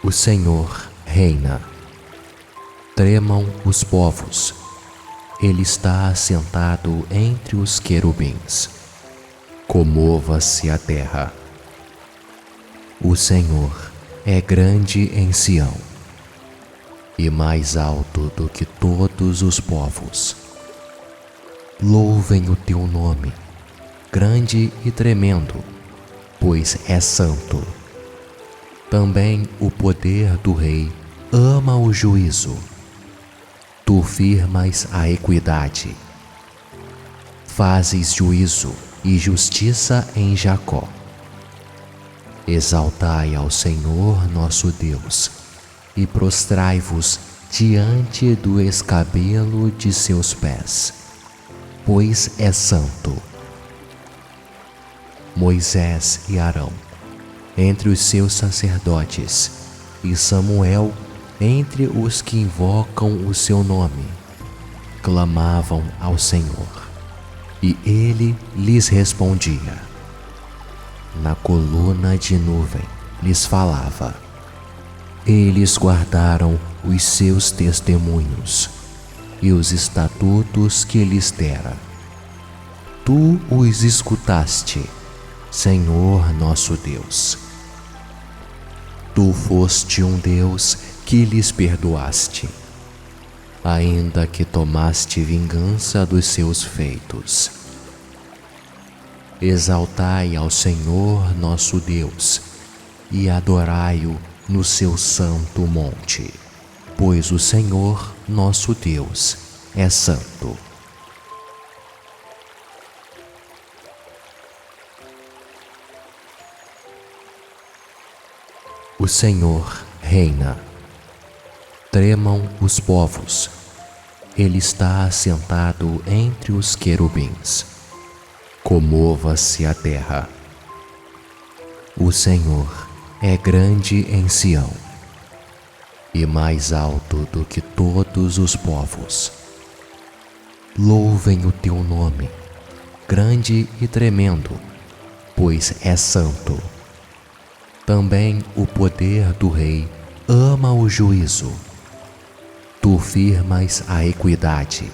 O Senhor reina. Tremam os povos. Ele está assentado entre os querubins. Comova-se a terra. O Senhor é grande em Sião e mais alto do que todos os povos. Louvem o teu nome, grande e tremendo, pois é santo. Também o poder do rei ama o juízo. Tu firmas a equidade. Fazes juízo e justiça em Jacó. Exaltai ao Senhor nosso Deus e prostrai-vos diante do escabelo de seus pés, pois é santo. Moisés e Arão entre os seus sacerdotes, e Samuel entre os que invocam o seu nome, clamavam ao Senhor, e ele lhes respondia. Na coluna de nuvem lhes falava. Eles guardaram os seus testemunhos e os estatutos que lhes dera. Tu os escutaste, Senhor nosso Deus. Tu foste um Deus que lhes perdoaste, ainda que tomaste vingança dos seus feitos. Exaltai ao Senhor nosso Deus e adorai-o no seu santo monte, pois o Senhor nosso Deus é santo. O Senhor reina. Tremam os povos. Ele está assentado entre os querubins. Comova-se a terra. O Senhor é grande em Sião e mais alto do que todos os povos. Louvem o teu nome, grande e tremendo, pois é santo. Também o poder do rei ama o juízo. Tu firmas a equidade.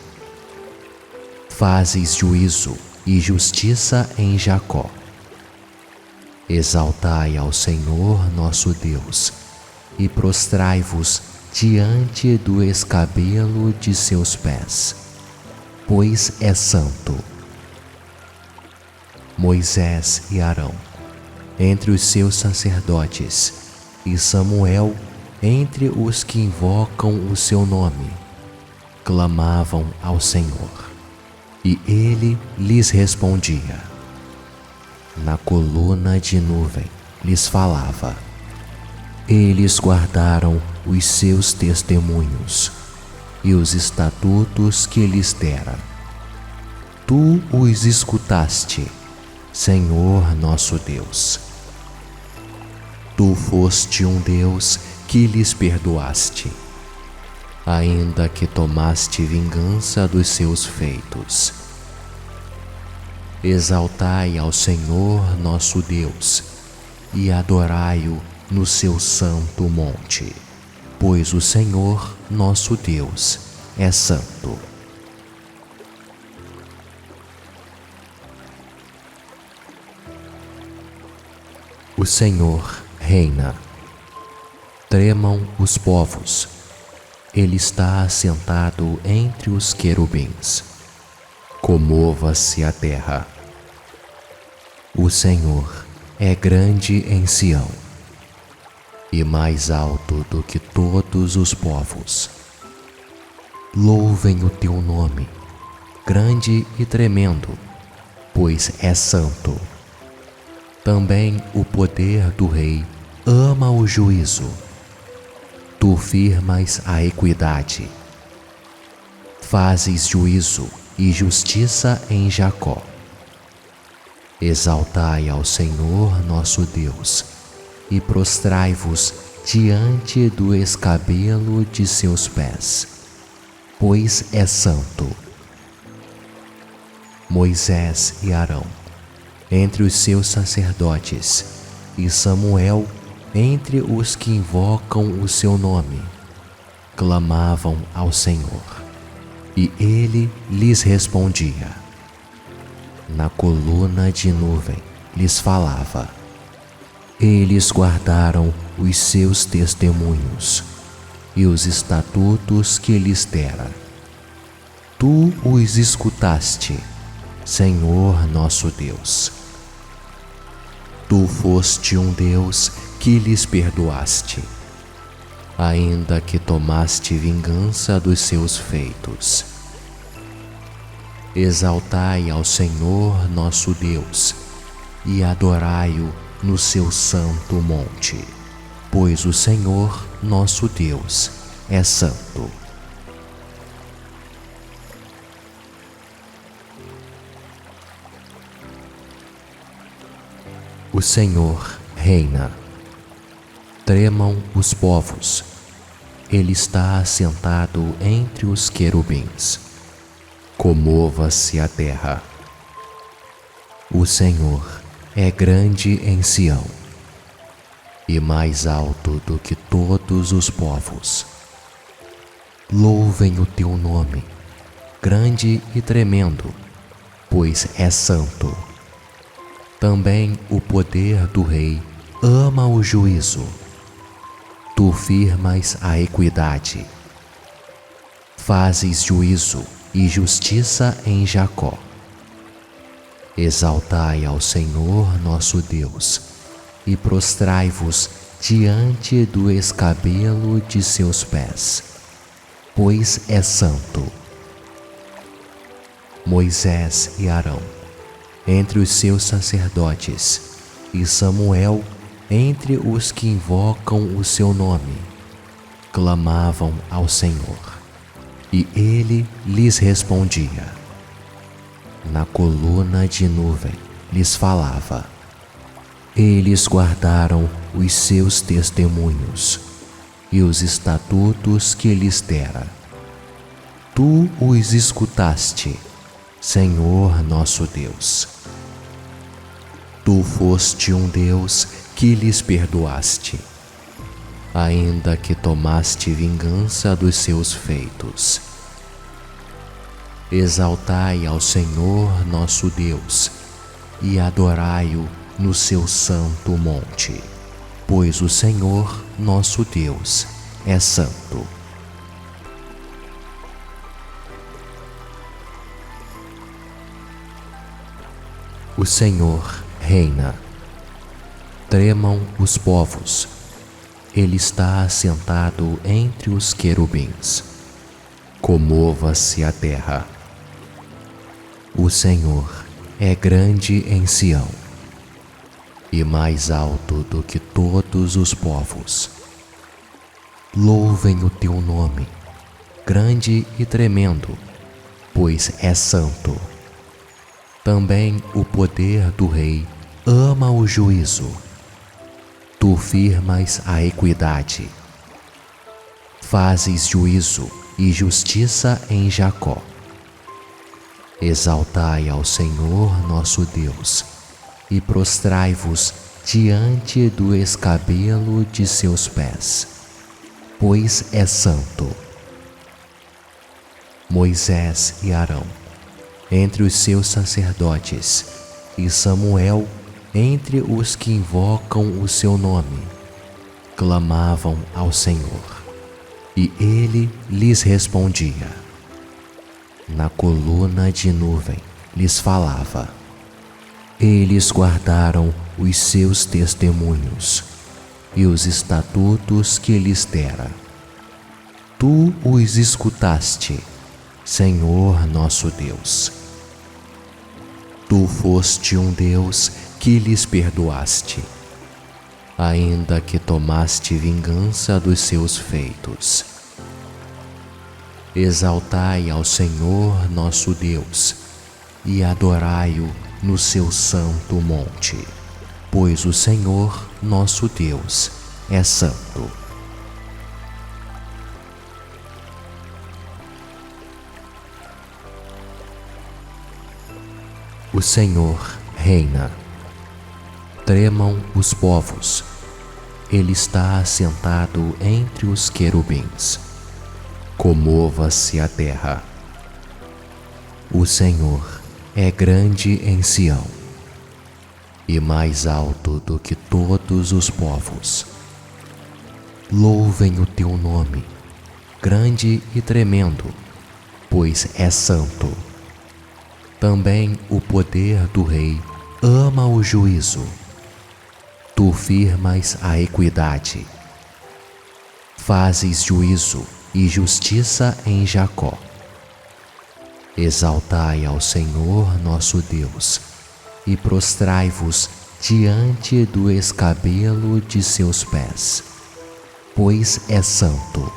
Fazes juízo e justiça em Jacó. Exaltai ao Senhor nosso Deus e prostrai-vos diante do escabelo de seus pés, pois é santo. Moisés e Arão entre os seus sacerdotes, e Samuel entre os que invocam o seu nome, clamavam ao Senhor, e ele lhes respondia. Na coluna de nuvem lhes falava. Eles guardaram os seus testemunhos e os estatutos que lhes dera. Tu os escutaste, Senhor nosso Deus. Tu foste um Deus que lhes perdoaste, ainda que tomaste vingança dos seus feitos. Exaltai ao Senhor nosso Deus e adorai-o no seu santo monte, pois o Senhor nosso Deus é santo. O Senhor reina. Tremam os povos. Ele está assentado entre os querubins. Comova-se a terra. O Senhor é grande em Sião e mais alto do que todos os povos. Louvem o teu nome, grande e tremendo, pois é santo. Também o poder do rei ama o juízo. Tu firmas a equidade. Fazes juízo e justiça em Jacó. Exaltai ao Senhor nosso Deus e prostrai-vos diante do escabelo de seus pés, pois é santo. Moisés e Arão entre os seus sacerdotes, e Samuel entre os que invocam o seu nome, clamavam ao Senhor, e ele lhes respondia. Na coluna de nuvem lhes falava. Eles guardaram os seus testemunhos e os estatutos que lhes dera. Tu os escutaste, Senhor nosso Deus. Tu foste um Deus que lhes perdoaste, ainda que tomaste vingança dos seus feitos. Exaltai ao Senhor nosso Deus e adorai-o no seu santo monte, pois o Senhor nosso Deus é santo. O Senhor reina. Tremam os povos. Ele está assentado entre os querubins. Comova-se a terra. O Senhor é grande em Sião e mais alto do que todos os povos. Louvem o teu nome, grande e tremendo, pois é santo. Também o poder do Rei ama o juízo. Tu firmas a equidade. Fazes juízo e justiça em Jacó. Exaltai ao Senhor nosso Deus e prostrai-vos diante do escabelo de seus pés, pois é santo. Moisés e Arão entre os seus sacerdotes, e Samuel entre os que invocam o seu nome, clamavam ao Senhor, e ele lhes respondia. Na coluna de nuvem lhes falava. Eles guardaram os seus testemunhos e os estatutos que lhes dera. Tu os escutaste, Senhor nosso Deus. Tu foste um Deus que lhes perdoaste, ainda que tomaste vingança dos seus feitos. Exaltai ao Senhor nosso Deus e adorai-o no seu santo monte, pois o Senhor nosso Deus é santo. O Senhor reina. Tremam os povos. Ele está assentado entre os querubins. Comova-se a terra. O Senhor é grande em Sião e mais alto do que todos os povos. Louvem o teu nome, grande e tremendo, pois é santo. Também o poder do Rei ama o juízo. Tu firmas a equidade. Fazes juízo e justiça em Jacó. Exaltai ao Senhor nosso Deus e prostrai-vos diante do escabelo de seus pés, pois é santo. Moisés e Arão entre os seus sacerdotes, e Samuel entre os que invocam o seu nome, clamavam ao Senhor, e ele lhes respondia. Na coluna de nuvem lhes falava. Eles guardaram os seus testemunhos e os estatutos que lhes dera. Tu os escutaste, Senhor nosso Deus. Tu foste um Deus que lhes perdoaste, ainda que tomaste vingança dos seus feitos. Exaltai ao Senhor nosso Deus e adorai-o no seu santo monte, pois o Senhor nosso Deus é santo. O Senhor reina. Tremam os povos. Ele está assentado entre os querubins. Comova-se a terra. O Senhor é grande em Sião e mais alto do que todos os povos. Louvem o teu nome, grande e tremendo, pois é santo. Também o poder do Rei ama o juízo. Tu firmas a equidade. Fazes juízo e justiça em Jacó. Exaltai ao Senhor nosso Deus e prostrai-vos diante do escabelo de seus pés, pois é santo.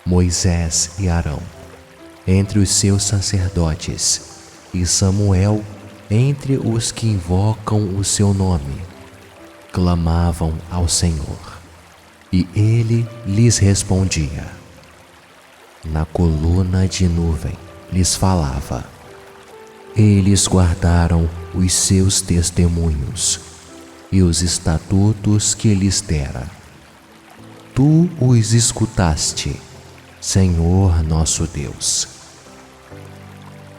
Moisés e Arão, entre os seus sacerdotes, e Samuel, entre os que invocam o seu nome, clamavam ao Senhor, e ele lhes respondia. Na coluna de nuvem lhes falava. Eles guardaram os seus testemunhos e os estatutos que lhes dera. Tu os escutaste, Senhor nosso Deus.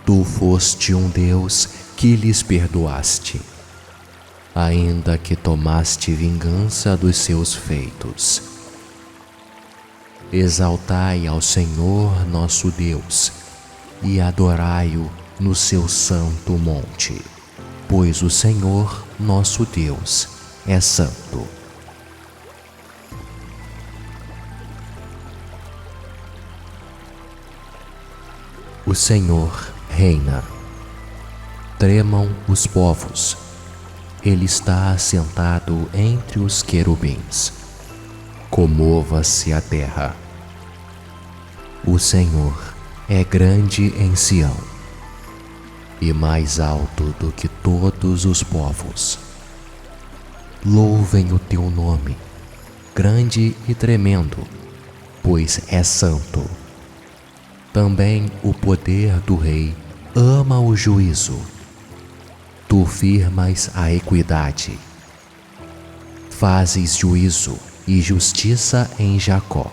Tu foste um Deus que lhes perdoaste, ainda que tomaste vingança dos seus feitos. Exaltai ao Senhor nosso Deus e adorai-o no seu santo monte, pois o Senhor nosso Deus é santo. O Senhor reina. Tremam os povos. Ele está assentado entre os querubins. Comova-se a terra. O Senhor é grande em Sião e mais alto do que todos os povos. Louvem o teu nome, grande e tremendo, pois é santo. Também o poder do Rei ama o juízo. Tu firmas a equidade. Fazes juízo e justiça em Jacó.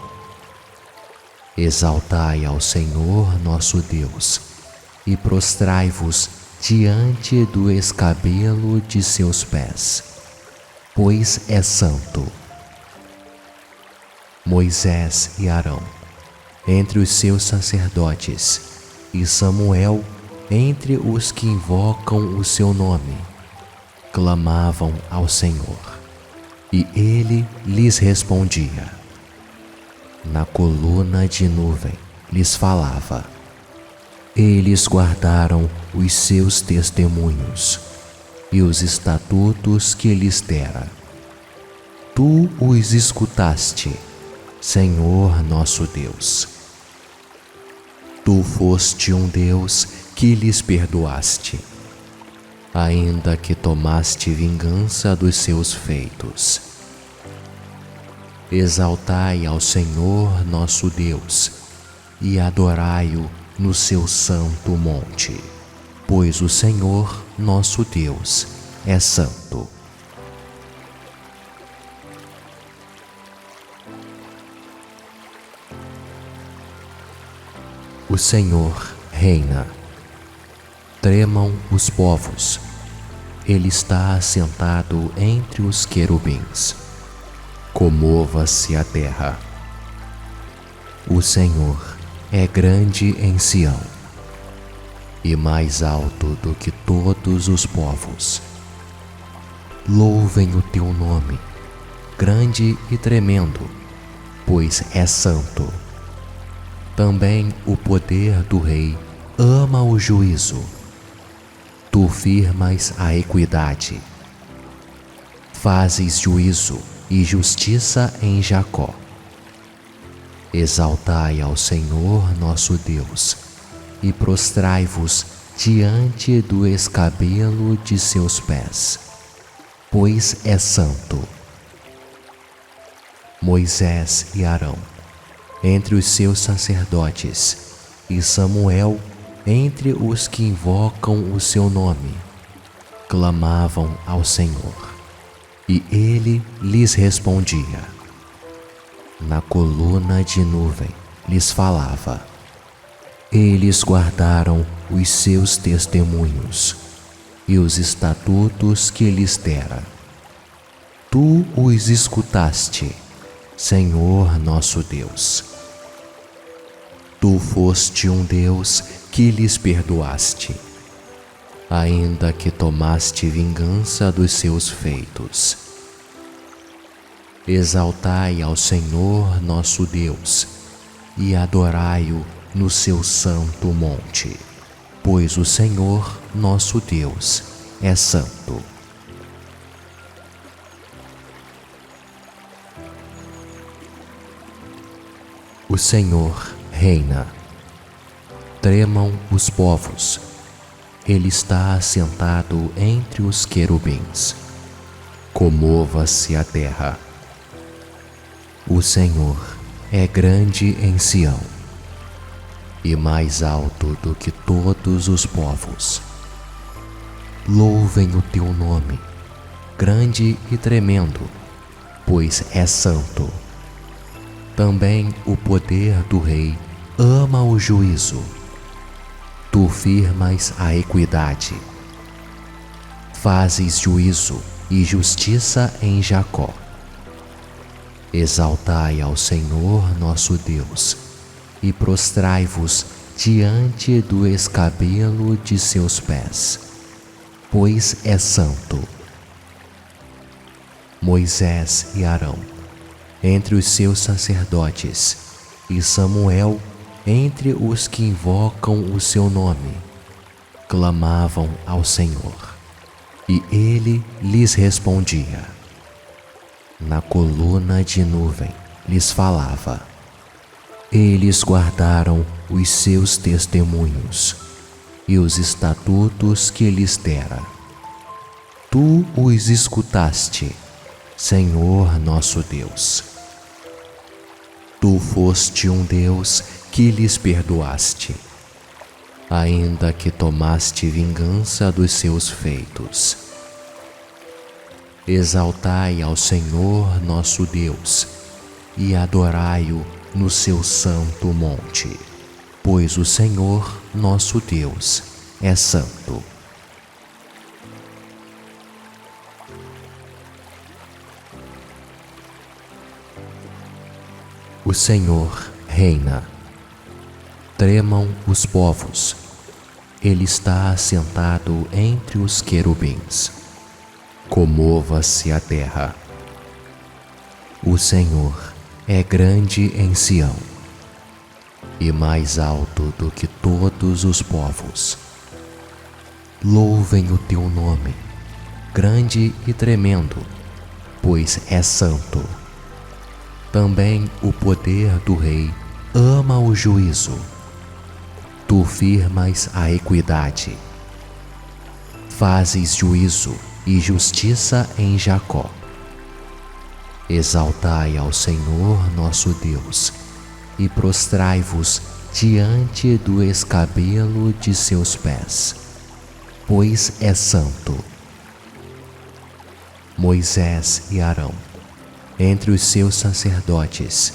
Exaltai ao Senhor nosso Deus e prostrai-vos diante do escabelo de seus pés, pois é santo. Moisés e Arão, entre os seus sacerdotes, e Samuel, entre os que invocam o seu nome, clamavam ao Senhor, e ele lhes respondia. Na coluna de nuvem lhes falava. Eles guardaram os seus testemunhos e os estatutos que lhes dera. Tu os escutaste, Senhor nosso Deus. Tu foste um Deus que lhes perdoaste, ainda que tomaste vingança dos seus feitos. Exaltai ao Senhor nosso Deus e adorai-o no seu santo monte, pois o Senhor nosso Deus é santo. O Senhor reina. Tremam os povos. Ele está assentado entre os querubins. Comova-se a terra. O Senhor é grande em Sião e mais alto do que todos os povos. Louvem o teu nome, grande e tremendo, pois é santo. Também o poder do Rei ama o juízo. Tu firmas a equidade. Fazes juízo e justiça em Jacó. Exaltai ao Senhor nosso Deus e prostrai-vos diante do escabelo de seus pés, pois é santo. Moisés e Arão, entre os seus sacerdotes, e Samuel, entre os que invocam o seu nome, clamavam ao Senhor, E ele lhes respondia. Na coluna de nuvem lhes falava. Eles guardaram os seus testemunhos e os estatutos que lhes dera. Tu os escutaste, Senhor nosso Deus. Tu foste um Deus que lhes perdoaste, ainda que tomaste vingança dos seus feitos. Exaltai ao Senhor nosso Deus e adorai-o no seu santo monte, pois o Senhor nosso Deus é santo. O Senhor reina. Tremam os povos. Ele está assentado entre os querubins. Comova-se a terra. O Senhor é grande em Sião e mais alto do que todos os povos. Louvem o teu nome, grande e tremendo, pois é santo. Também o poder do Rei ama o juízo. Tu firmas a equidade. Fazes juízo e justiça em Jacó. Exaltai ao Senhor nosso Deus e prostrai-vos diante do escabelo de seus pés, pois é santo. Moisés e Arão entre os seus sacerdotes, e Samuel entre os que invocam o seu nome, clamavam ao Senhor, e ele lhes respondia. Na coluna de nuvem lhes falava. Eles guardaram os seus testemunhos e os estatutos que lhes dera. Tu os escutaste, Senhor nosso Deus. Tu foste um Deus que lhes perdoaste, ainda que tomaste vingança dos seus feitos. Exaltai ao Senhor nosso Deus e adorai-o no seu santo monte, pois o Senhor nosso Deus é santo. O Senhor reina. Tremam os povos. Ele está assentado entre os querubins. Comova-se a terra. O Senhor é grande em Sião e mais alto do que todos os povos. Louvem o teu nome, grande e tremendo, pois é santo. Também o poder do Rei ama o juízo. Tu firmas a equidade. Fazes juízo e justiça em Jacó. Exaltai ao Senhor nosso Deus e prostrai-vos diante do escabelo de seus pés, pois é santo. Moisés e Arão entre os seus sacerdotes,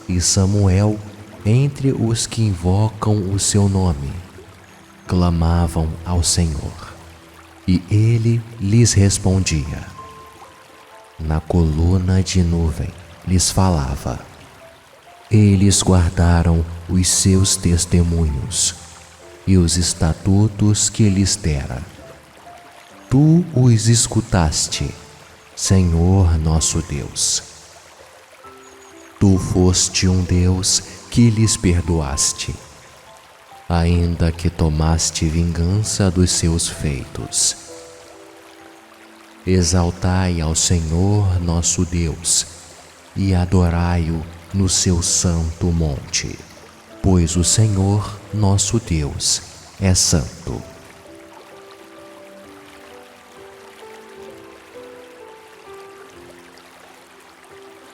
e Samuel entre os que invocam o seu nome, clamavam ao Senhor, e ele lhes respondia. Na coluna de nuvem lhes falava. Eles guardaram os seus testemunhos e os estatutos que lhes dera. Tu os escutaste, Senhor nosso Deus. Tu foste um Deus que lhes perdoaste, ainda que tomaste vingança dos seus feitos. Exaltai ao Senhor nosso Deus e adorai-o no seu santo monte, pois o Senhor nosso Deus é santo.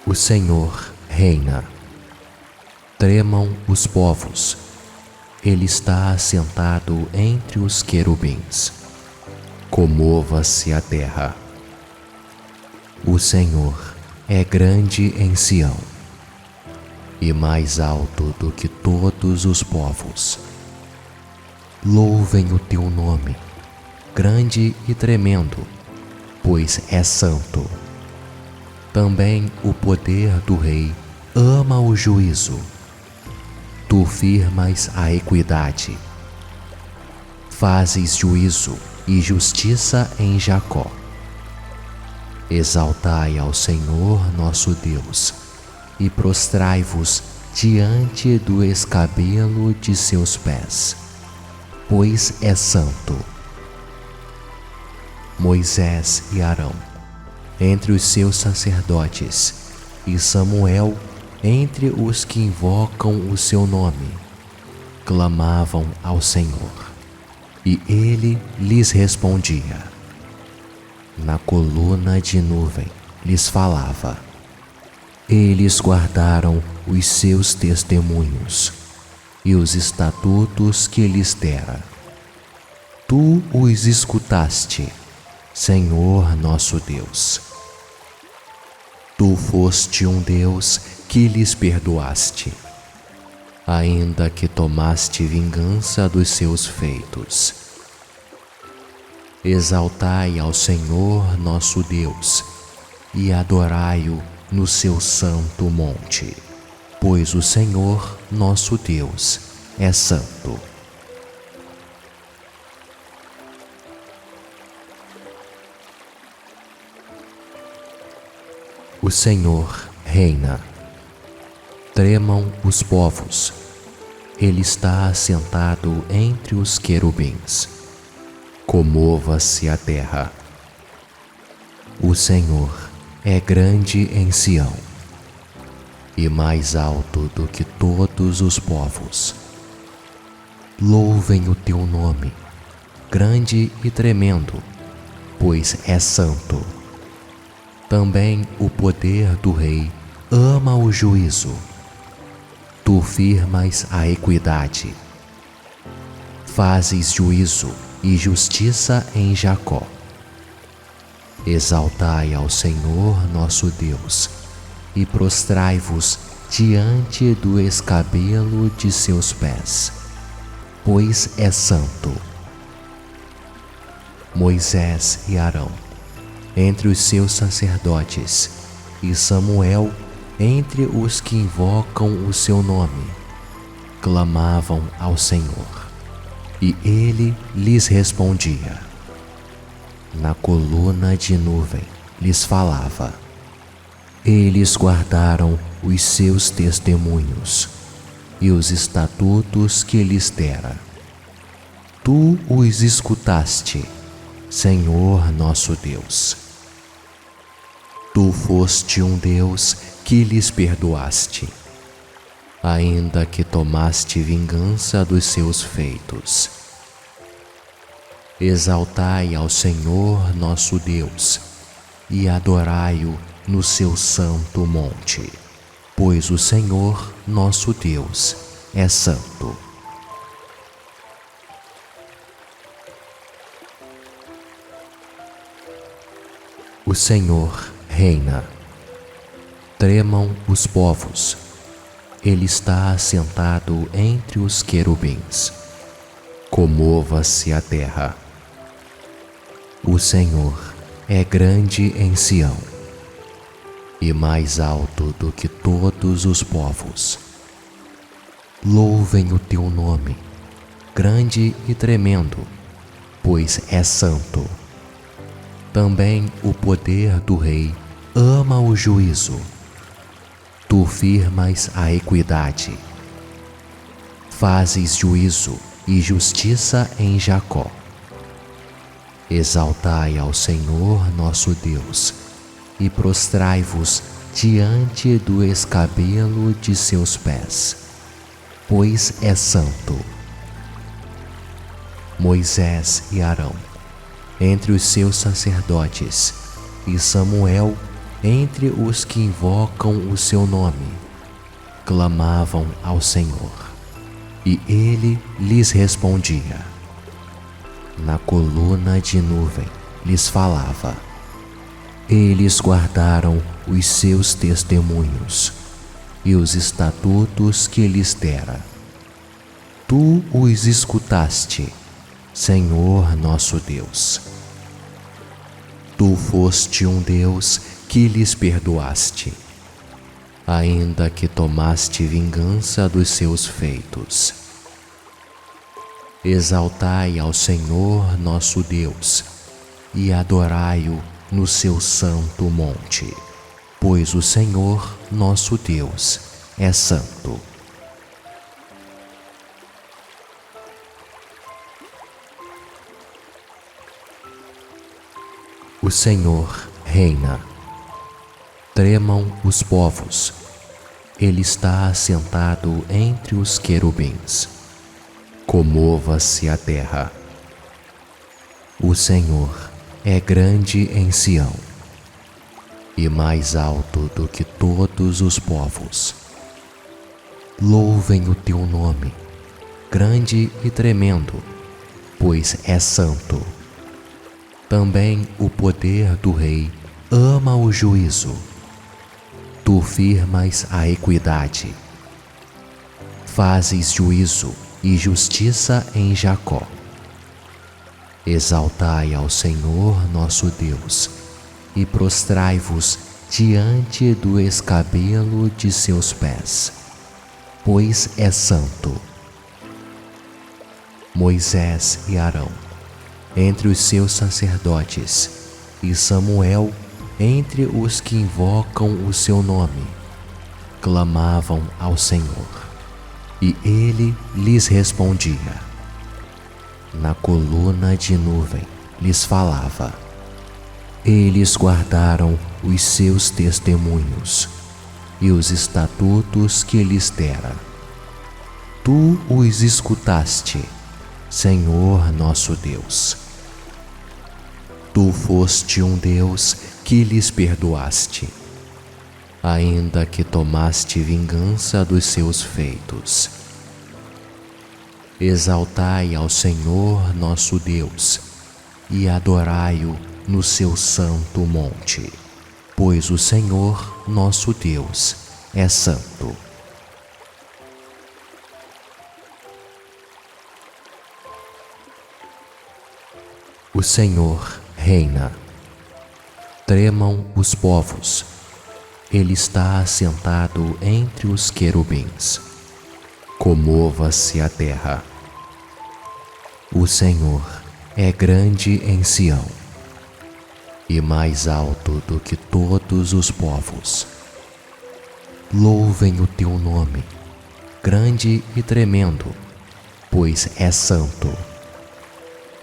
O Senhor reina. Tremam os povos. Ele está assentado entre os querubins. Comova-se a terra. O Senhor é grande em Sião e mais alto do que todos os povos. Louvem o teu nome, grande e tremendo, pois é santo. Também o poder do Rei ama o juízo. Tu firmas a equidade. Fazes juízo e justiça em Jacó. Exaltai ao Senhor nosso Deus e prostrai-vos diante do escabelo de seus pés, pois é santo. Moisés e Arão, entre os seus sacerdotes, e Samuel, entre os que invocam o seu nome, clamavam ao Senhor, e ele lhes respondia. Na coluna de nuvem lhes falava. Eles guardaram os seus testemunhos e os estatutos que lhes dera. Tu os escutaste, Senhor nosso Deus. Tu foste um Deus que lhes perdoaste, ainda que tomaste vingança dos seus feitos. Exaltai ao Senhor nosso Deus e adorai-o no seu santo monte, pois o Senhor nosso Deus é santo. O Senhor reina. Tremam os povos. Ele está assentado entre os querubins. Comova-se a terra. O Senhor é grande em Sião e mais alto do que todos os povos. Louvem o teu nome, grande e tremendo, pois é santo. Também o poder do Rei ama o juízo. Tu firmas a equidade. Fazes juízo e justiça em Jacó. Exaltai ao Senhor nosso Deus e prostrai-vos diante do escabelo de seus pés, pois é santo. Moisés e Arão, entre os seus sacerdotes, e Samuel, entre os que invocam o seu nome, clamavam ao Senhor, e ele lhes respondia. Na coluna de nuvem lhes falava. Eles guardaram os seus testemunhos e os estatutos que lhes dera. Tu os escutaste, Senhor nosso Deus. Tu foste um Deus que lhes perdoaste, ainda que tomaste vingança dos seus feitos. Exaltai ao Senhor nosso Deus e adorai-o no seu santo monte, pois o Senhor nosso Deus é santo. O Senhor reina. Tremam os povos. Ele está assentado entre os querubins. Comova-se a terra. O Senhor é grande em Sião e mais alto do que todos os povos. Louvem o teu nome, grande e tremendo, pois é santo. Também o poder do Rei ama o juízo. Tu firmas a equidade. Fazes juízo e justiça em Jacó. Exaltai ao Senhor nosso Deus e prostrai-vos diante do escabelo de seus pés, pois é santo. Moisés e Arão, entre os seus sacerdotes, e Samuel, entre os que invocam o seu nome, clamavam ao Senhor, e ele lhes respondia. Na coluna de nuvem lhes falava. Eles guardaram os seus testemunhos e os estatutos que lhes dera. Tu os escutaste, Senhor nosso Deus. Tu foste um Deus que lhes perdoaste, ainda que tomaste vingança dos seus feitos. Exaltai ao Senhor nosso Deus e adorai-o no seu santo monte, pois o Senhor nosso Deus é santo. O Senhor reina. Tremam os povos. Ele está assentado entre os querubins. Comova-se a terra. O Senhor é grande em Sião e mais alto do que todos os povos. Louvem o teu nome, grande e tremendo, pois é santo. Também o poder do Rei ama o juízo. Tu firmas a equidade. Fazes juízo e justiça em Jacó. Exaltai ao Senhor nosso Deus e prostrai-vos diante do escabelo de seus pés, pois é santo. Moisés e Arão entre os seus sacerdotes, e Samuel entre os que invocam o seu nome, clamavam ao Senhor, e ele lhes respondia. Na coluna de nuvem lhes falava. Eles guardaram os seus testemunhos e os estatutos que lhes dera. Tu os escutaste, Senhor nosso Deus. Tu foste um Deus que lhes perdoaste, ainda que tomaste vingança dos seus feitos. Exaltai ao Senhor nosso Deus e adorai-o no seu santo monte, pois o Senhor nosso Deus é santo. O Senhor reina. Tremam os povos. Ele está assentado entre os querubins. Comova-se a terra. O Senhor é grande em Sião e mais alto do que todos os povos. Louvem o teu nome, grande e tremendo, pois é santo.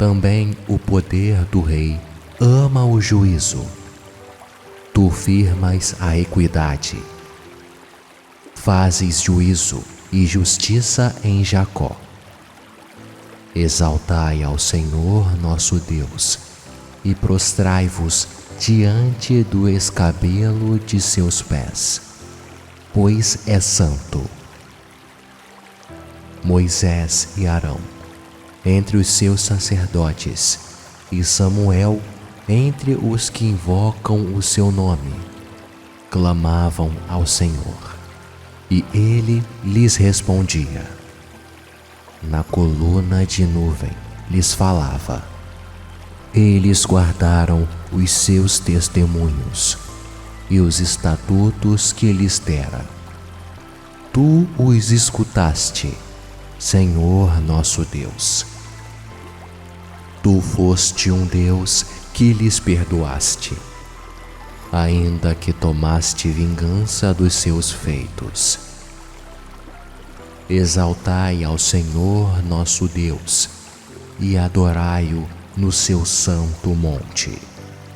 Também o poder do Rei ama o juízo. Tu firmas a equidade. Fazes juízo e justiça em Jacó. Exaltai ao Senhor nosso Deus e prostrai-vos diante do escabelo de seus pés, pois é santo. Moisés e Arão entre os seus sacerdotes, e Samuel entre os que invocam o seu nome, clamavam ao Senhor, e ele lhes respondia. Na coluna de nuvem lhes falava. Eles guardaram os seus testemunhos e os estatutos que lhes dera. Tu os escutaste, Senhor nosso Deus. Tu foste um Deus que lhes perdoaste, ainda que tomaste vingança dos seus feitos. Exaltai ao Senhor nosso Deus e adorai-o no seu santo monte,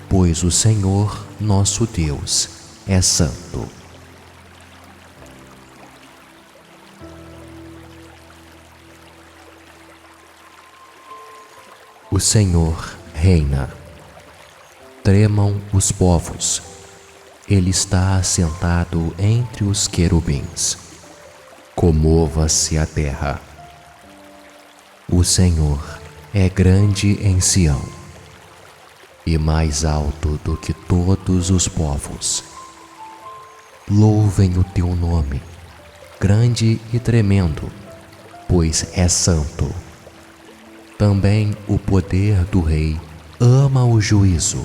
pois o Senhor nosso Deus é santo. O Senhor reina. Tremam os povos. Ele está assentado entre os querubins. Comova-se a terra. O Senhor é grande em Sião e mais alto do que todos os povos. Louvem o teu nome, grande e tremendo, pois é santo. Também o poder do Rei ama o juízo.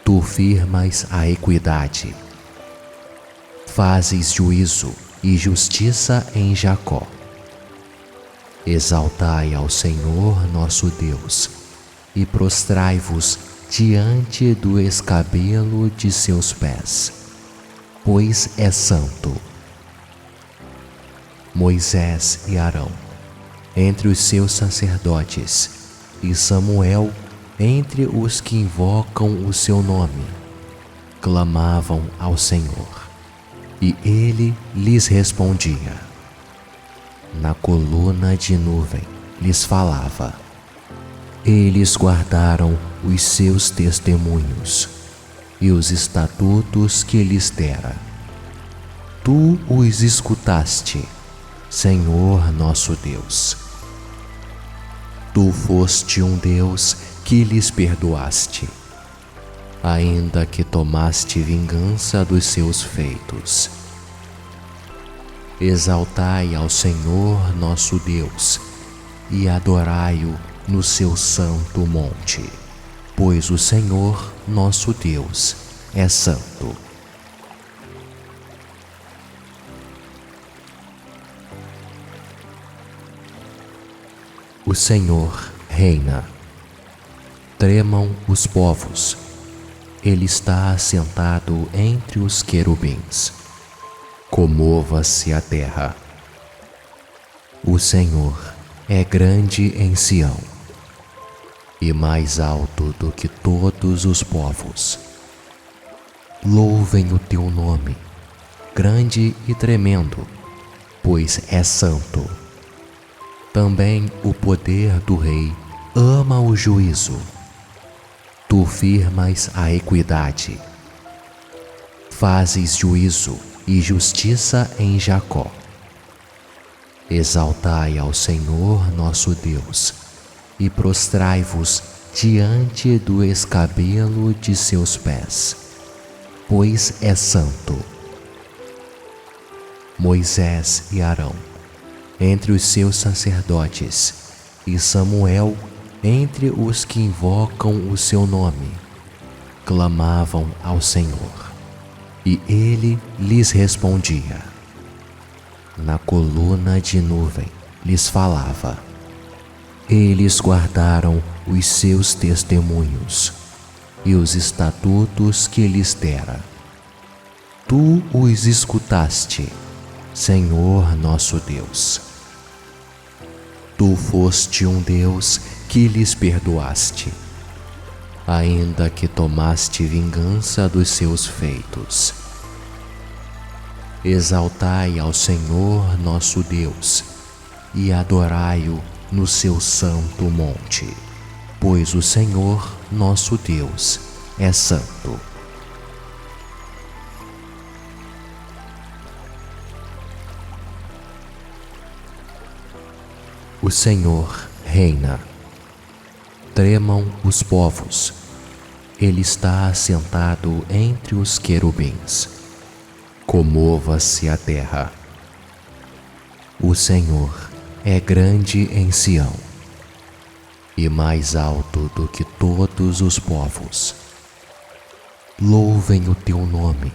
Tu firmas a equidade. Fazes juízo e justiça em Jacó. Exaltai ao Senhor nosso Deus e prostrai-vos diante do escabelo de seus pés, pois é santo. Moisés e Arão, entre os seus sacerdotes, e Samuel, entre os que invocam o seu nome, clamavam ao Senhor, e ele lhes respondia. Na coluna de nuvem lhes falava. Eles guardaram os seus testemunhos e os estatutos que lhes dera. Tu os escutaste, Senhor nosso Deus. Tu foste um Deus que lhes perdoaste, ainda que tomaste vingança dos seus feitos. Exaltai ao Senhor nosso Deus e adorai-o no seu santo monte, pois o Senhor nosso Deus é santo. O Senhor reina. Tremam os povos. Ele está assentado entre os querubins. Comova-se a terra. O Senhor é grande em Sião e mais alto do que todos os povos. Louvem o teu nome, grande e tremendo, pois é santo. Também o poder do Rei ama o juízo. Tu firmas a equidade. Fazes juízo e justiça em Jacó. Exaltai ao Senhor nosso Deus e prostrai-vos diante do escabelo de seus pés, pois é santo. Moisés e Arão, entre os seus sacerdotes, e Samuel, entre os que invocam o seu nome, clamavam ao Senhor, e ele lhes respondia. Na coluna de nuvem lhes falava. Eles guardaram os seus testemunhos e os estatutos que lhes dera. Tu os escutaste, Senhor nosso Deus. Tu foste um Deus que lhes perdoaste, ainda que tomaste vingança dos seus feitos. Exaltai ao Senhor nosso Deus e adorai-o no seu santo monte, pois o Senhor nosso Deus é santo. O Senhor reina. Tremam os povos. Ele está assentado entre os querubins. Comova-se a terra. O Senhor é grande em Sião e mais alto do que todos os povos. Louvem o teu nome,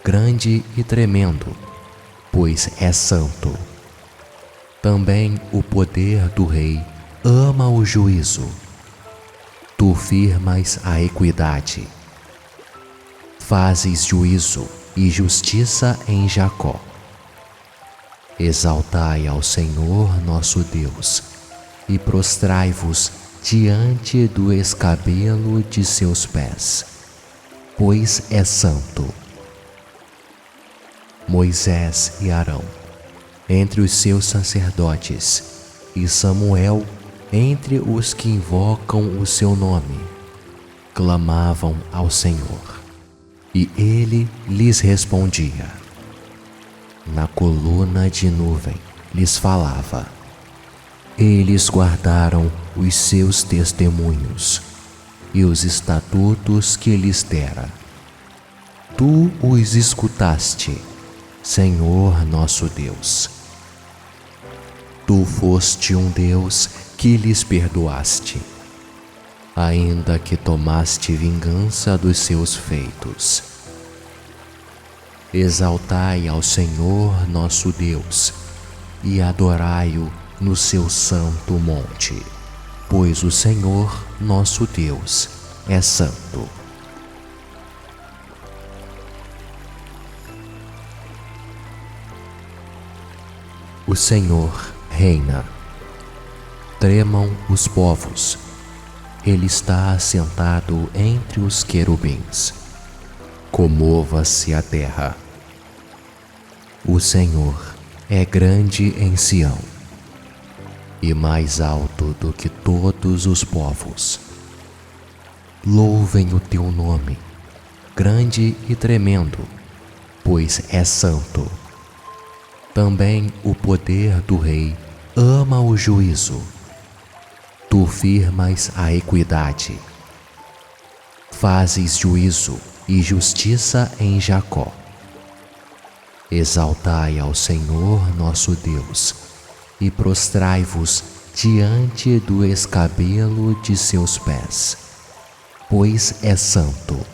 grande e tremendo, pois é santo. Também o poder do Rei ama o juízo. Tu firmas a equidade. Fazes juízo e justiça em Jacó. Exaltai ao Senhor nosso Deus e prostrai-vos diante do escabelo de seus pés, pois é santo. Moisés e Arão, entre os seus sacerdotes, e Samuel, entre os que invocam o seu nome, clamavam ao Senhor, e ele lhes respondia. Na coluna de nuvem lhes falava. Eles guardaram os seus testemunhos e os estatutos que lhes dera. Tu os escutaste, Senhor nosso Deus. Tu foste um Deus que lhes perdoaste, ainda que tomaste vingança dos seus feitos. Exaltai ao Senhor nosso Deus e adorai-o no seu santo monte, pois o Senhor nosso Deus é santo. O Senhor reina. Tremam os povos. Ele está assentado entre os querubins. Comova-se a terra. O Senhor é grande em Sião e mais alto do que todos os povos. Louvem o teu nome, grande e tremendo, pois é santo. Também o poder do Rei ama o juízo. Tu firmas a equidade. Fazes juízo e justiça em Jacó. Exaltai ao Senhor nosso Deus e prostrai-vos diante do escabelo de seus pés, pois é santo.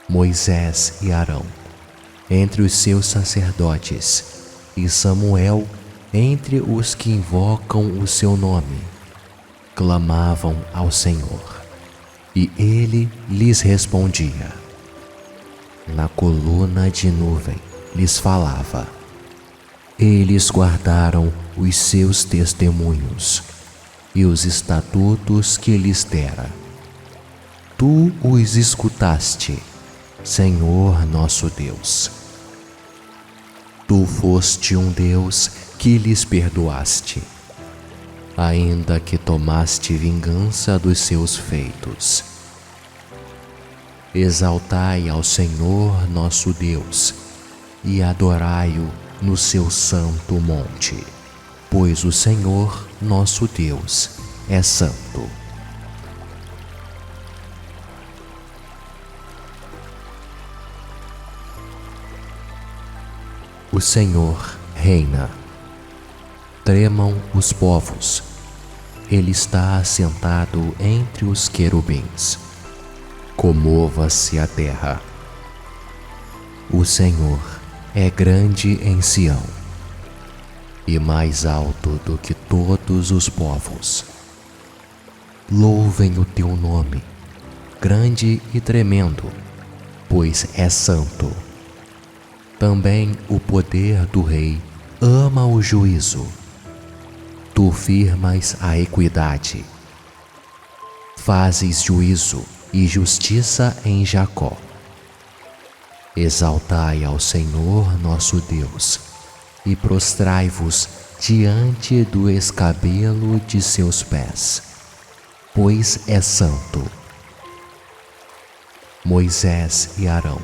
Moisés e Arão entre os seus sacerdotes, e Samuel entre os que invocam o seu nome, clamavam ao Senhor, e ele lhes respondia. Na coluna de nuvem lhes falava. Eles guardaram os seus testemunhos e os estatutos que lhes dera. Tu os escutaste, Senhor nosso Deus. Tu foste um Deus que lhes perdoaste, ainda que tomaste vingança dos seus feitos. Exaltai ao Senhor nosso Deus e adorai-o no seu santo monte, pois o Senhor nosso Deus é santo. O Senhor reina. Tremam os povos. Ele está assentado entre os querubins. Comova-se a terra. O Senhor é grande em Sião e mais alto do que todos os povos. Louvem o teu nome, grande e tremendo, pois é santo. Também o poder do Rei ama o juízo. Tu firmas a equidade. Fazes juízo e justiça em Jacó. Exaltai ao Senhor nosso Deus e prostrai-vos diante do escabelo de seus pés, pois é santo. Moisés e Arão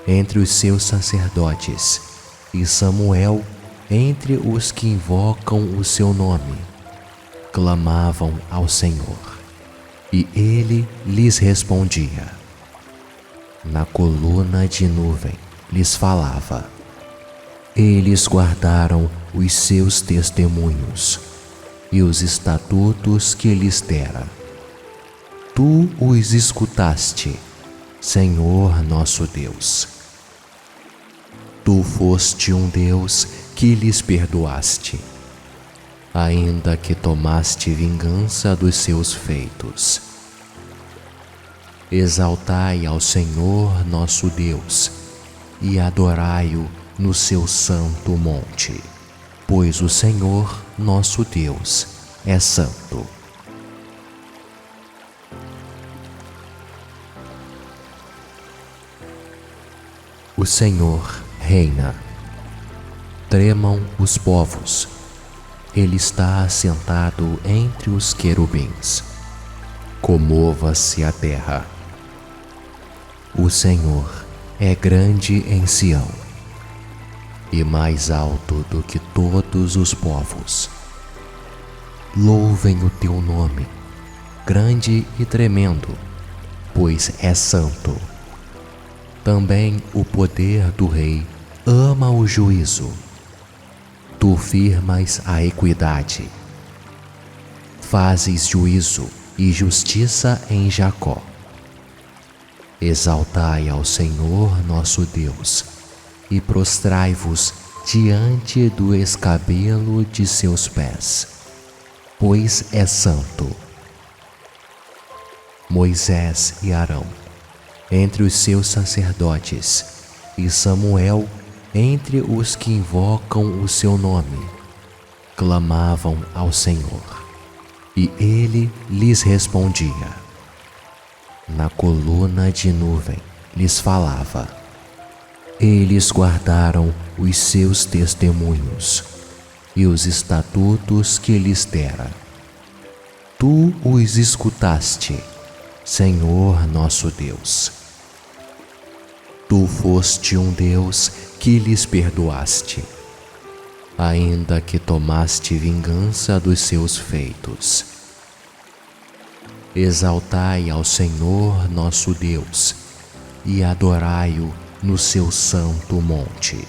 entre os seus sacerdotes, e Samuel entre os que invocam o seu nome, clamavam ao Senhor, e ele lhes respondia. Na coluna de nuvem lhes falava. Eles guardaram os seus testemunhos e os estatutos que lhes dera. Tu os escutaste, Senhor nosso Deus. Tu foste um Deus que lhes perdoaste, ainda que tomaste vingança dos seus feitos. Exaltai ao Senhor nosso Deus e adorai-o no seu santo monte, pois o Senhor nosso Deus é santo. O Senhor reina. Tremam os povos. Ele está assentado entre os querubins. Comova-se a terra. O Senhor é grande em Sião e mais alto do que todos os povos. Louvem o teu nome, grande e tremendo, pois é santo. Também o poder do Rei ama o juízo. Tu firmas a equidade. Fazes juízo e justiça em Jacó. Exaltai ao Senhor nosso Deus e prostrai-vos diante do escabelo de seus pés, pois é santo. Moisés e Arão, entre os seus sacerdotes, e Samuel, entre os que invocam o seu nome, clamavam ao Senhor, e ele lhes respondia. Na coluna de nuvem lhes falava. Eles guardaram os seus testemunhos e os estatutos que lhes dera. Tu os escutaste, Senhor nosso Deus. Tu foste um Deus que lhes perdoaste, ainda que tomaste vingança dos seus feitos. Exaltai ao Senhor nosso Deus e adorai-o no seu santo monte,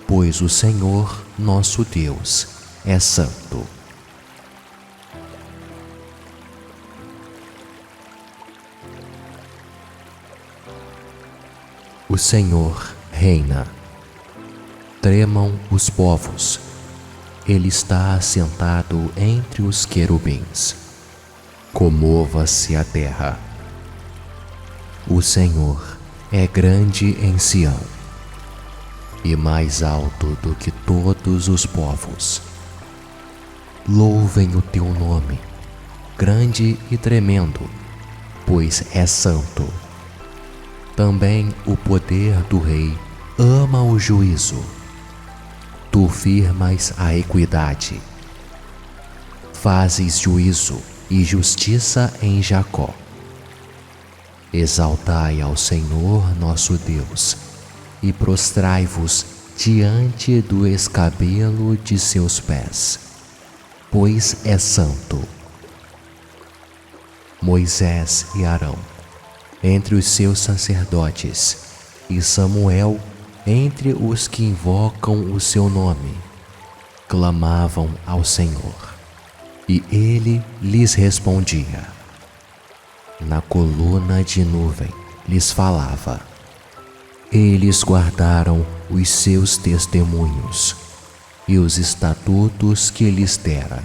pois o Senhor nosso Deus é santo. O Senhor reina. Tremam os povos. Ele está assentado entre os querubins. Comova-se a terra. O Senhor é grande em Sião e mais alto do que todos os povos. Louvem o teu nome, grande e tremendo, pois é santo. Também o poder do Rei ama o juízo. Tu firmas a equidade. Fazes juízo e justiça em Jacó. Exaltai ao Senhor nosso Deus e prostrai-vos diante do escabelo de seus pés, pois é santo. Moisés e Arão, entre os seus sacerdotes, e Samuel, entre os que invocam o seu nome, clamavam ao Senhor, e ele lhes respondia. Na coluna de nuvem lhes falava. Eles guardaram os seus testemunhos e os estatutos que lhes dera.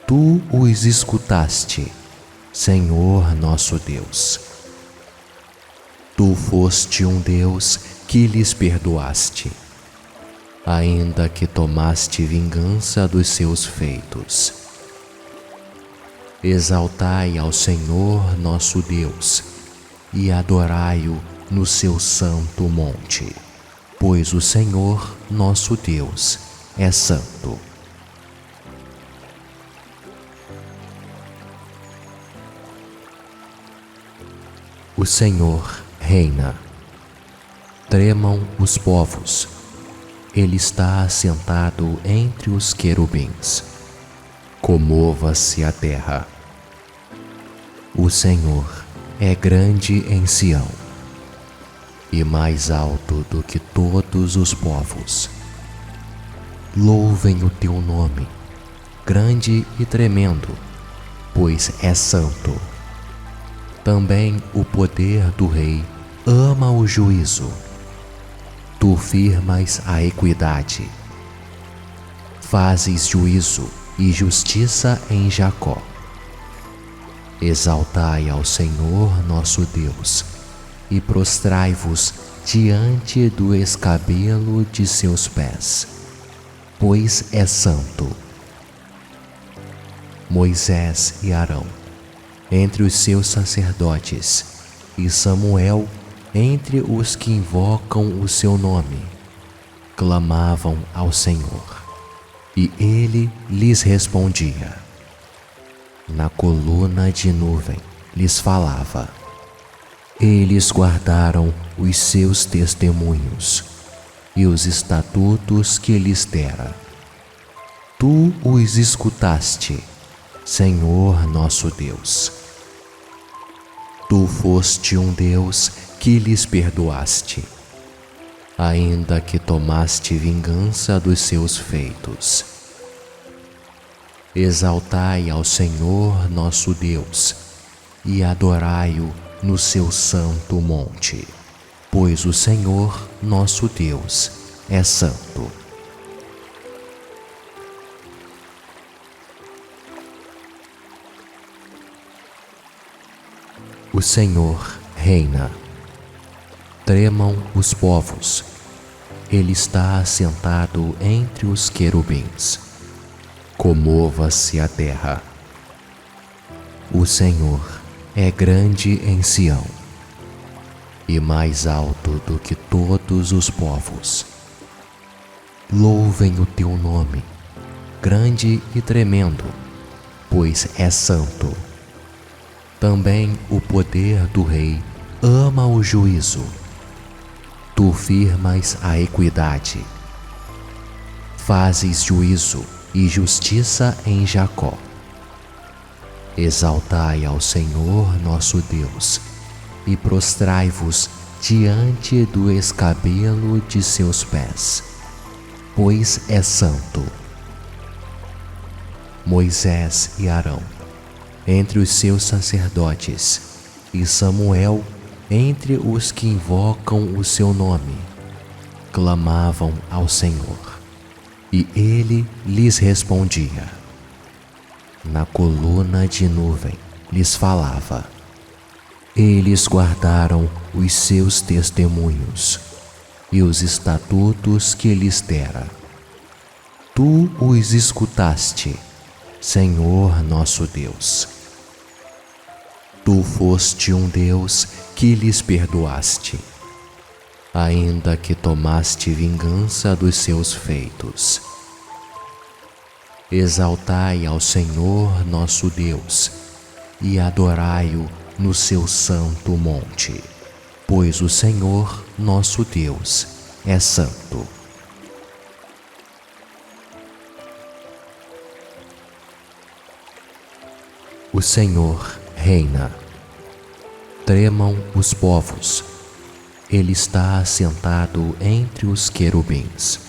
Tu os escutaste, Senhor nosso Deus. Tu foste um Deus que lhes perdoaste, ainda que tomaste vingança dos seus feitos. Exaltai ao Senhor nosso Deus e adorai-o no seu santo monte, pois o Senhor nosso Deus é santo. O Senhor reina. Tremam os povos. Ele está assentado entre os querubins. Comova-se a terra. O Senhor é grande em Sião e mais alto do que todos os povos. Louvem o teu nome, grande e tremendo, pois é santo. Também o poder do Rei ama o juízo. Tu firmas a equidade. Fazes juízo e justiça em Jacó. Exaltai ao Senhor nosso Deus e prostrai-vos diante do escabelo de seus pés, pois é santo. Moisés e Arão, entre os seus sacerdotes, e Samuel, entre os que invocam o seu nome, clamavam ao Senhor, e ele lhes respondia. Na coluna de nuvem lhes falava. Eles guardaram os seus testemunhos e os estatutos que lhes dera. Tu os escutaste, Senhor nosso Deus. Tu foste um Deus que lhes perdoaste, ainda que tomaste vingança dos seus feitos. Exaltai ao Senhor nosso Deus e adorai-o no seu santo monte, pois o Senhor nosso Deus é santo. O Senhor reina. Tremam os povos. Ele está assentado entre os querubins. Comova-se a terra. O Senhor é grande em Sião e mais alto do que todos os povos. Louvem o teu nome, grande e tremendo, pois é santo. Também o poder do rei ama o juízo. Tu firmas a equidade. Fazes juízo e justiça em Jacó. Exaltai ao Senhor nosso Deus e prostrai-vos diante do escabelo de seus pés, pois é santo. Moisés e Arão entre os seus sacerdotes, e Samuel entre os que invocam o seu nome, clamavam ao Senhor, e ele lhes respondia. Na coluna de nuvem lhes falava. Eles guardaram os seus testemunhos e os estatutos que lhes dera. Tu os escutaste, Senhor nosso Deus. Tu foste um Deus que lhes perdoaste, ainda que tomaste vingança dos seus feitos. Exaltai ao Senhor nosso Deus e adorai-o no seu santo monte, pois o Senhor nosso Deus é santo. O Senhor reina. Tremam os povos. Ele está assentado entre os querubins.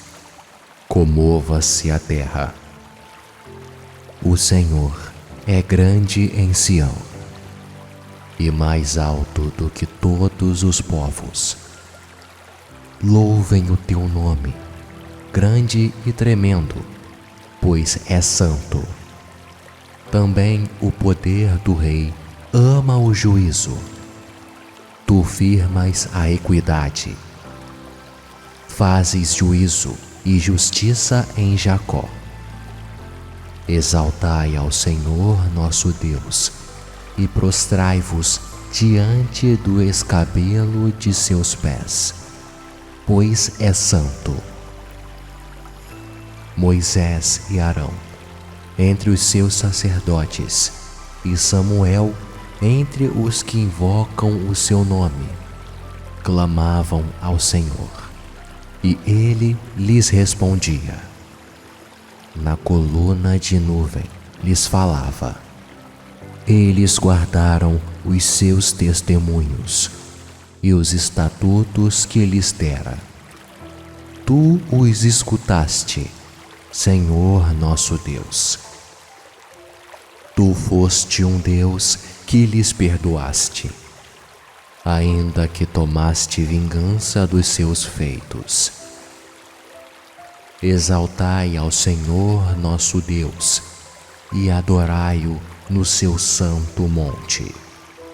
Comova-se a terra. O Senhor é grande em Sião e mais alto do que todos os povos. Louvem o teu nome, grande e tremendo, pois é santo. Também o poder do rei ama o juízo. Tu firmas a equidade. Fazes juízo e justiça em Jacó. Exaltai ao Senhor nosso Deus e prostrai-vos diante do escabelo de seus pés, pois é santo. Moisés e Arão entre os seus sacerdotes, e Samuel entre os que invocam o seu nome, clamavam ao Senhor, e ele lhes respondia. Na coluna de nuvem lhes falava. Eles guardaram os seus testemunhos e os estatutos que lhes dera. Tu os escutaste, Senhor nosso Deus. Tu foste um Deus que lhes perdoaste, ainda que tomaste vingança dos seus feitos. Exaltai ao Senhor nosso Deus e adorai-o no seu santo monte,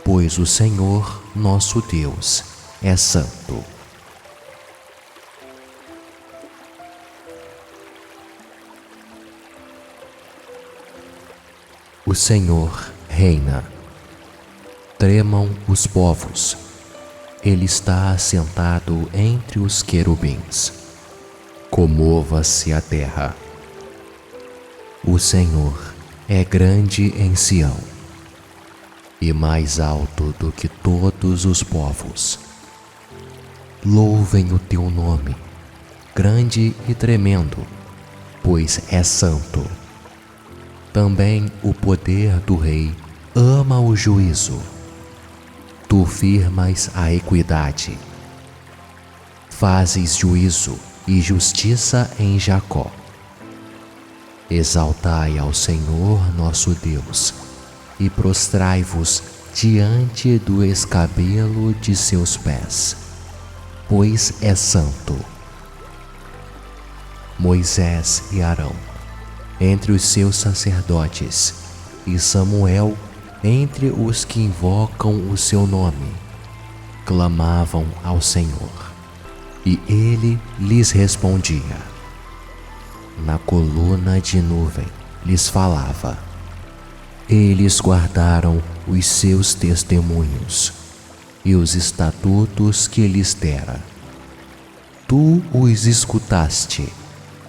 pois o Senhor nosso Deus é santo. O Senhor reina. Tremam os povos. Ele está assentado entre os querubins. Comova-se a terra. O Senhor é grande em Sião e mais alto do que todos os povos. Louvem o teu nome, grande e tremendo, pois é santo. Também o poder do rei ama o juízo. Tu firmas a equidade. Fazes juízo e justiça em Jacó. Exaltai ao Senhor nosso Deus e prostrai-vos diante do escabelo de seus pés, pois é santo. Moisés e Arão, entre os seus sacerdotes, e Samuel, entre os que invocam o seu nome, clamavam ao Senhor, e ele lhes respondia. Na coluna de nuvem lhes falava. Eles guardaram os seus testemunhos e os estatutos que lhes dera. Tu os escutaste,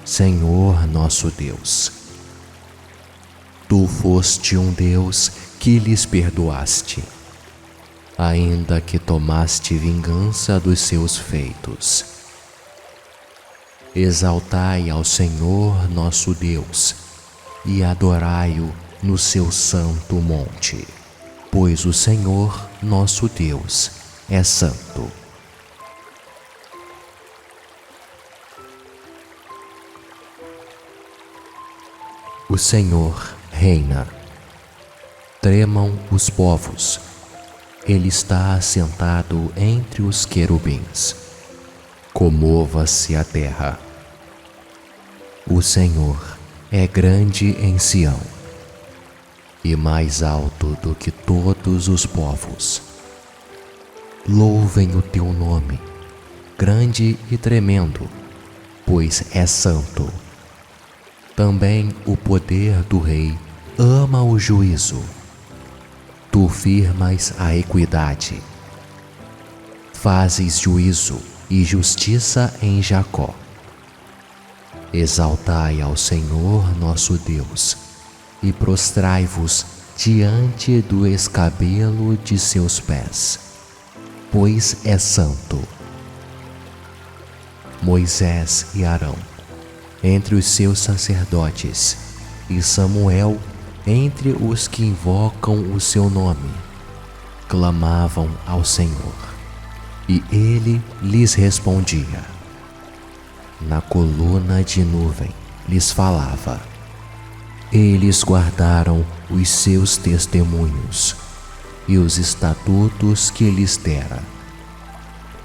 Senhor nosso Deus. Tu foste um Deus que lhes perdoaste, ainda que tomaste vingança dos seus feitos. Exaltai ao Senhor nosso Deus e adorai-o no seu santo monte, pois o Senhor nosso Deus é santo. O Senhor reina. Tremam os povos. Ele está assentado entre os querubins. Comova-se a terra. O Senhor é grande em Sião e mais alto do que todos os povos. Louvem o teu nome, grande e tremendo, pois é santo. Também o poder do rei ama o juízo. Tu firmas a equidade. Fazes juízo e justiça em Jacó. Exaltai ao Senhor nosso Deus e prostrai-vos diante do escabelo de seus pés, pois é santo. Moisés e Arão, entre os seus sacerdotes, e Samuel, entre os que invocam o seu nome, clamavam ao Senhor, e ele lhes respondia. Na coluna de nuvem lhes falava. Eles guardaram os seus testemunhos e os estatutos que lhes dera.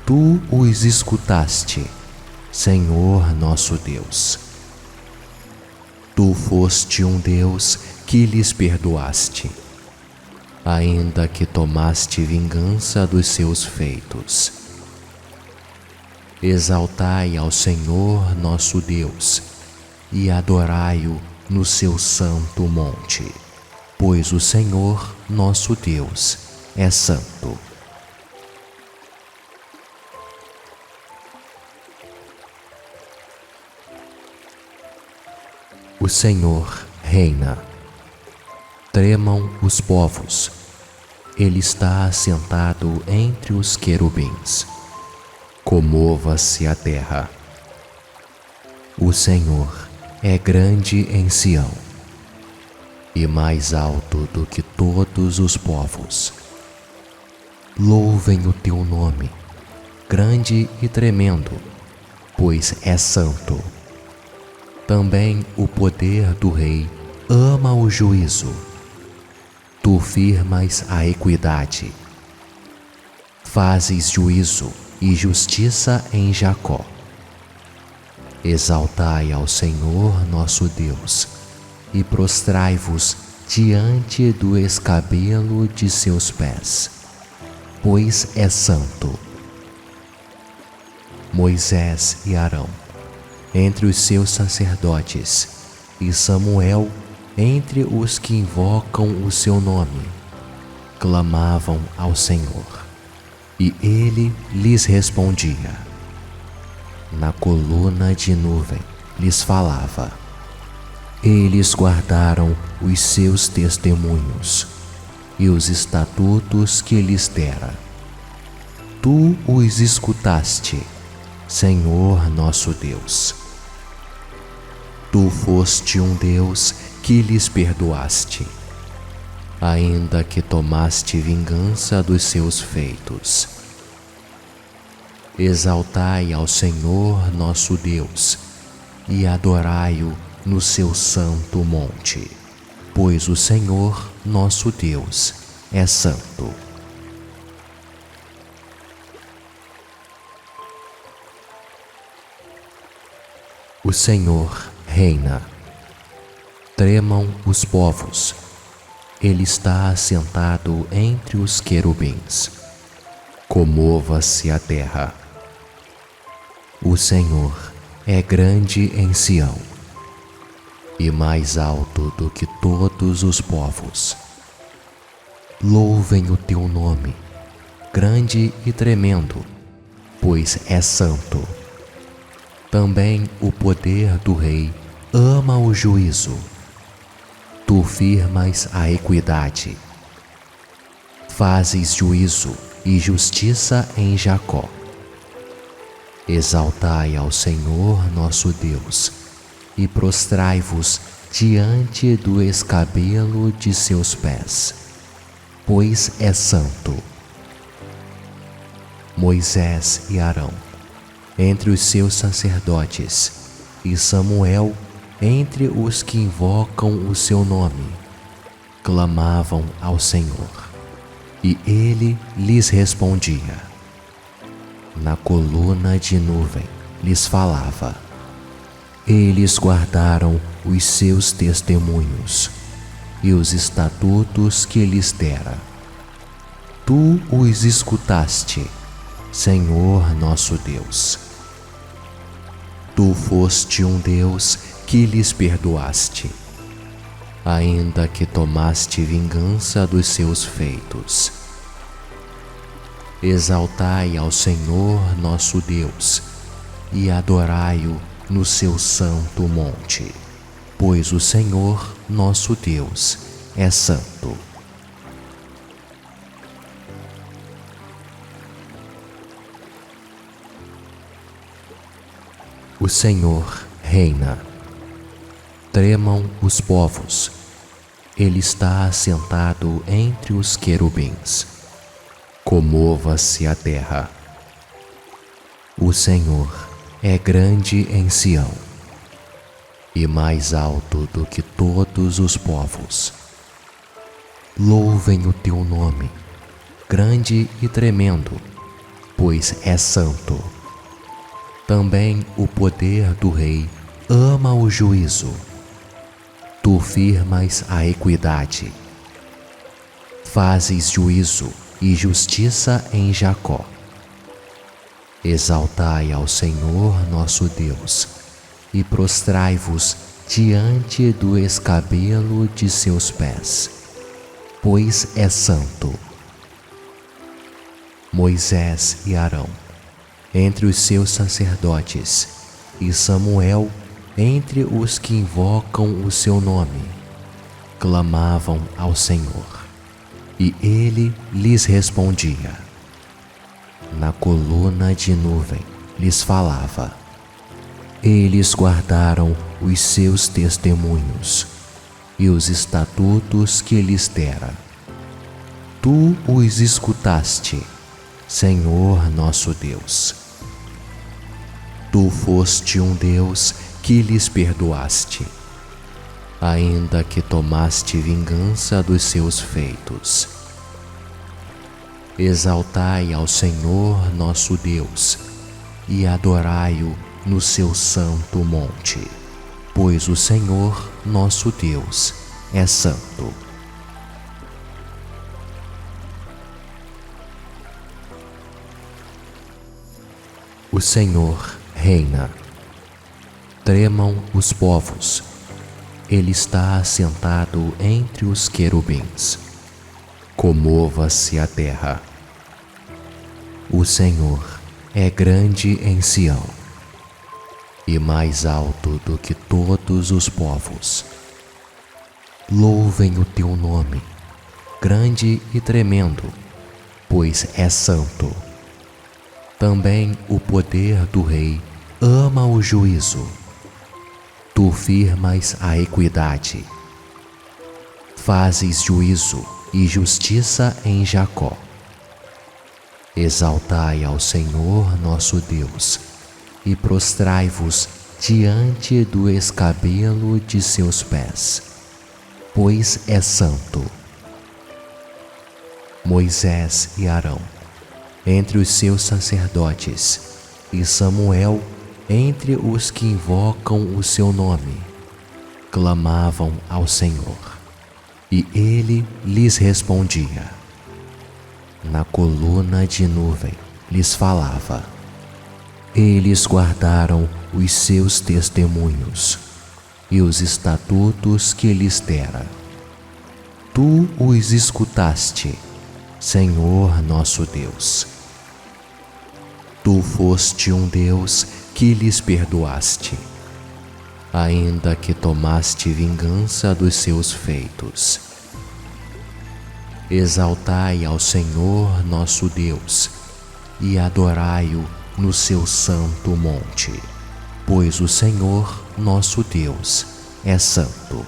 Tu os escutaste, Senhor nosso Deus. Tu foste um Deus que lhes perdoaste, ainda que tomaste vingança dos seus feitos. Exaltai ao Senhor nosso Deus e adorai-o no seu santo monte, pois o Senhor nosso Deus é santo. O Senhor reina. Tremam os povos. Ele está assentado entre os querubins. Comova-se a terra. O Senhor é grande em Sião e mais alto do que todos os povos. Louvem o teu nome, grande e tremendo, pois é santo. Também o poder do rei ama o juízo. Tu firmas a equidade. Fazes juízo e justiça em Jacó. Exaltai ao Senhor nosso Deus e prostrai-vos diante do escabelo de seus pés, pois é santo. Moisés e Arão, entre os seus sacerdotes, e Samuel, entre os que invocam o seu nome, clamavam ao Senhor, e ele lhes respondia. Na coluna de nuvem lhes falava. Eles guardaram os seus testemunhos e os estatutos que lhes dera. Tu os escutaste, Senhor nosso Deus. Tu foste um Deus que lhes perdoaste, ainda que tomaste vingança dos seus feitos. Exaltai ao Senhor nosso Deus e adorai-o no seu santo monte, pois o Senhor nosso Deus é santo. O Senhor reina. Tremam os povos. Ele está assentado entre os querubins. Comova-se a terra. O Senhor é grande em Sião e mais alto do que todos os povos. Louvem o teu nome, grande e tremendo, pois é santo. Também o poder do Rei ama o juízo. Tu firmas a equidade. Fazes juízo e justiça em Jacó. Exaltai ao Senhor nosso Deus e prostrai-vos diante do escabelo de seus pés, pois é santo. Moisés e Arão entre os seus sacerdotes, e Samuel entre os que invocam o seu nome, clamavam ao Senhor, e ele lhes respondia. Na coluna de nuvem lhes falava. Eles guardaram os seus testemunhos e os estatutos que lhes dera. Tu os escutaste, Senhor nosso Deus. Tu foste um Deus que lhes perdoaste, ainda que tomaste vingança dos seus feitos. Exaltai ao Senhor nosso Deus e adorai-o no seu santo monte, pois o Senhor nosso Deus é santo. O Senhor reina. Tremam os povos. Ele está assentado entre os querubins. Comova-se a terra. O Senhor é grande em Sião e mais alto do que todos os povos. Louvem o teu nome, grande e tremendo, pois é santo. Também o poder do Rei ama o juízo. Tu firmas a equidade. Fazes juízo e justiça em Jacó. Exaltai ao Senhor nosso Deus e prostrai-vos diante do escabelo de seus pés, pois é santo. Moisés e Arão entre os seus sacerdotes, e Samuel entre os que invocam o seu nome, clamavam ao Senhor, e ele lhes respondia. Na coluna de nuvem lhes falava. Eles guardaram os seus testemunhos e os estatutos que lhes dera. Tu os escutaste, Senhor nosso Deus. Tu foste um Deus que lhes perdoaste, ainda que tomaste vingança dos seus feitos. Exaltai ao Senhor nosso Deus e adorai-o no seu santo monte, pois o Senhor nosso Deus é santo. O Senhor reina. Tremam os povos. Ele está assentado entre os querubins. Comova-se a terra. O Senhor é grande em Sião e mais alto do que todos os povos. Louvem o teu nome, grande e tremendo, pois é santo. Também o poder do Rei ama o juízo. Tu Tu firmas a equidade, fazes juízo e justiça em Jacó. Exaltai ao Senhor nosso Deus e prostrai-vos diante do escabelo de seus pés, pois é santo. Moisés e Arão, entre os seus sacerdotes, e Samuel, entre os que invocam o seu nome, clamavam ao Senhor, e ele lhes respondia. Na coluna de nuvem lhes falava. Eles guardaram os seus testemunhos e os estatutos que lhes dera. Tu os escutaste, Senhor nosso Deus. Tu foste um Deus que lhes perdoaste, ainda que tomaste vingança dos seus feitos. Exaltai ao Senhor nosso Deus e adorai-o no seu santo monte, pois o Senhor nosso Deus é santo.